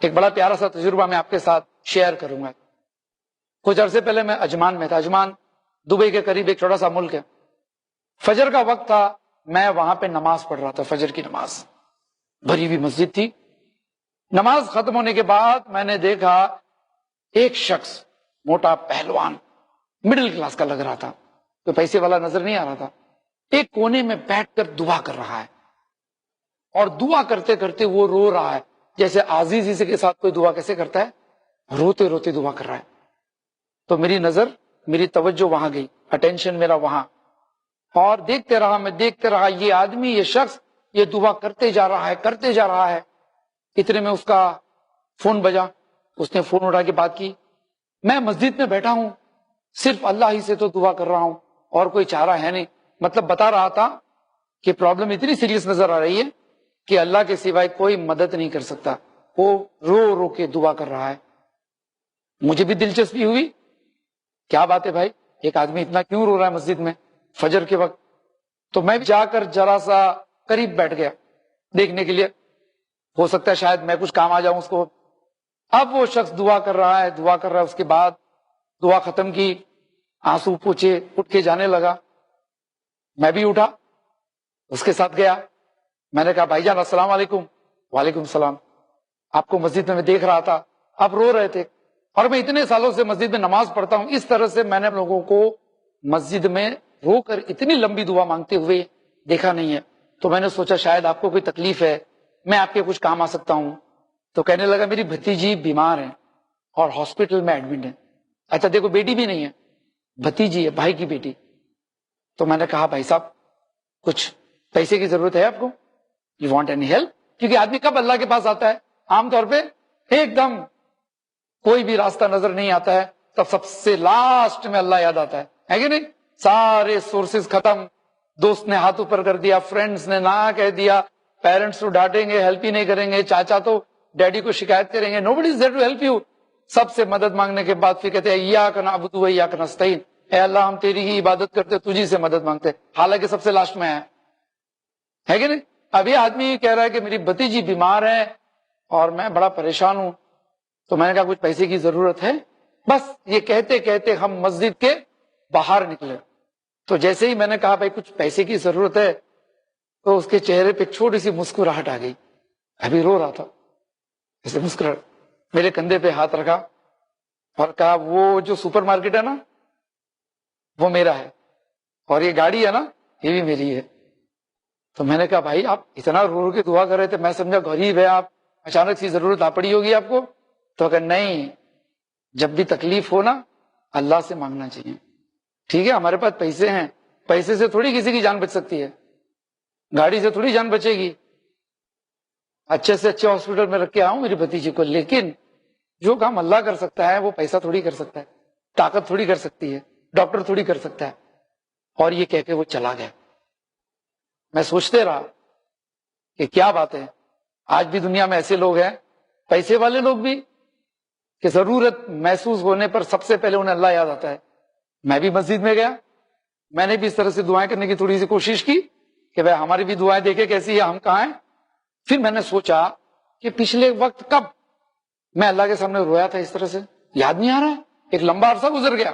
ایک بڑا پیارا سا تجربہ میں آپ کے ساتھ شیئر کروں گا. کچھ عرصے پہلے میں اجمان میں تھا. اجمان دبئی کے قریب ایک چھوٹا سا ملک ہے. فجر کا وقت تھا, میں وہاں پہ نماز پڑھ رہا تھا, فجر کی نماز. بھری ہوئی مسجد تھی. نماز ختم ہونے کے بعد میں نے دیکھا ایک شخص موٹا پہلوان, مڈل کلاس کا لگ رہا تھا, کوئی پیسے والا نظر نہیں آ رہا تھا, ایک کونے میں بیٹھ کر دعا کر رہا ہے. اور دعا کرتے کرتے وہ رو رہا ہے, جیسے عزیزی کے ساتھ کوئی دعا کیسے کرتا ہے, روتے روتے دعا کر رہا ہے. تو میری نظر, میری توجہ وہاں گئی, اٹینشن میرا وہاں, اور دیکھتے رہا, میں دیکھتے رہا, یہ آدمی, یہ شخص یہ دعا کرتے جا رہا ہے, کرتے جا رہا ہے. اتنے میں اس کا فون بجا, اس نے فون اٹھا کے بات کی. میں مسجد میں بیٹھا ہوں, صرف اللہ ہی سے تو دعا کر رہا ہوں, اور کوئی چارہ ہے نہیں. مطلب بتا رہا تھا کہ پرابلم اتنی سیریس نظر آ رہی ہے کہ اللہ کے سوائے کوئی مدد نہیں کر سکتا. وہ رو رو کے دعا کر رہا ہے. مجھے بھی دلچسپی ہوئی, کیا بات ہے بھائی, ایک آدمی اتنا کیوں رو رہا ہے مسجد میں فجر کے وقت. تو میں جا کر ذرا سا قریب بیٹھ گیا دیکھنے کے لیے, ہو سکتا ہے شاید میں کچھ کام آ جاؤں اس کو. اب وہ شخص دعا کر رہا ہے, دعا کر رہا ہے. اس کے بعد دعا ختم کی, آنسو پوچھے, اٹھ کے جانے لگا. میں بھی اٹھا, اس کے ساتھ گیا. میں نے کہا بھائی جان السلام علیکم. وعلیکم السلام. آپ کو مسجد میں دیکھ رہا تھا, آپ رو رہے تھے, اور میں اتنے سالوں سے مسجد میں نماز پڑھتا ہوں, اس طرح سے میں نے لوگوں کو مسجد میں رو کر اتنی لمبی دعا مانگتے ہوئے دیکھا نہیں ہے. تو میں نے سوچا شاید آپ کو کوئی تکلیف ہے, میں آپ کے کچھ کام آ سکتا ہوں. تو کہنے لگا میری بھتیجی بیمار ہے اور ہاسپٹل میں ایڈمٹ ہے. اچھا دیکھو, بیٹی بھی نہیں ہے, بھتیجی ہے, بھائی کی بیٹی. تو میں نے کہا بھائی صاحب کچھ پیسے کی ضرورت ہے آپ کو, یو وانٹ اینی ہیلپ؟ کیونکہ آدمی کب اللہ کے پاس آتا ہے, عام طور پہ ایک دم کوئی بھی راستہ نظر نہیں آتا ہے, تب سب سے لاسٹ میں اللہ یاد آتا ہے کہ نہیں. سارے سورسز ختم, دوست نے ہاتھ اوپر کر دیا, فرینڈز نے نہ کہہ دیا, پیرنٹس تو ڈانٹیں گے, ہیلپ ہی نہیں کریں گے, چاچا تو ڈیڈی کو شکایت کریں گے, nobody is there to help you. سب سے مدد مانگنے کے بعد پھر کہتے ہیں ایاک نعبد و ایاک نستعین, اے اللہ ہم تیری ہی عبادت کرتے, تجھی سے مدد مانگتے, حالانکہ سب سے لاسٹ میں ہے کہ نہیں. ابھی آدمی کہہ رہا ہے کہ میری بھتیجی بیمار ہے اور میں بڑا پریشان ہوں. تو میں نے کہا کچھ پیسے کی ضرورت ہے. بس یہ کہتے کہتے ہم مسجد کے باہر نکلے. تو جیسے ہی میں نے کہا بھائی کچھ پیسے کی ضرورت ہے, تو اس کے چہرے پہ چھوٹی سی مسکراہٹ آ گئی. ابھی رو رہا تھا, ایسے مسکراہٹ, میرے کندھے پہ ہاتھ رکھا اور کہا وہ جو سپر مارکیٹ ہے نا وہ میرا ہے, اور یہ گاڑی ہے نا یہ بھی میری ہے. تو میں نے کہا بھائی آپ اتنا رو رو کے دعا کر رہے تھے, میں سمجھا غریب ہے آپ, اچانک سی ضرورت آ پڑی ہوگی آپ کو. تو کہ نہیں, جب بھی تکلیف ہو نا اللہ سے مانگنا چاہیے. ٹھیک ہے ہمارے پاس پیسے ہیں, پیسے سے تھوڑی کسی کی جان بچ سکتی ہے, گاڑی سے تھوڑی جان بچے گی. اچھے سے اچھے ہاسپٹل میں رکھ کے آؤں میری بھتیجی کو, لیکن جو کام اللہ کر سکتا ہے وہ پیسہ تھوڑی کر سکتا ہے, طاقت تھوڑی کر سکتی ہے, ڈاکٹر تھوڑی کر سکتا ہے. اور یہ کہہ کے وہ چلا گیا. میں سوچتے رہا کہ کیا بات ہے, آج بھی دنیا میں ایسے لوگ ہیں, پیسے والے لوگ بھی, کہ ضرورت محسوس ہونے پر سب سے پہلے انہیں اللہ یاد آتا ہے. میں بھی مسجد میں گیا, میں نے بھی اس طرح سے دعائیں کرنے کی تھوڑی سی کوشش کی کہ بھائی ہماری بھی دعائیں دیکھیں کیسی ہے, ہم کہاں ہیں. پھر میں نے سوچا کہ پچھلے وقت کب میں اللہ کے سامنے رویا تھا اس طرح سے, یاد نہیں آ رہا ہے, ایک لمبا عرصہ گزر گیا.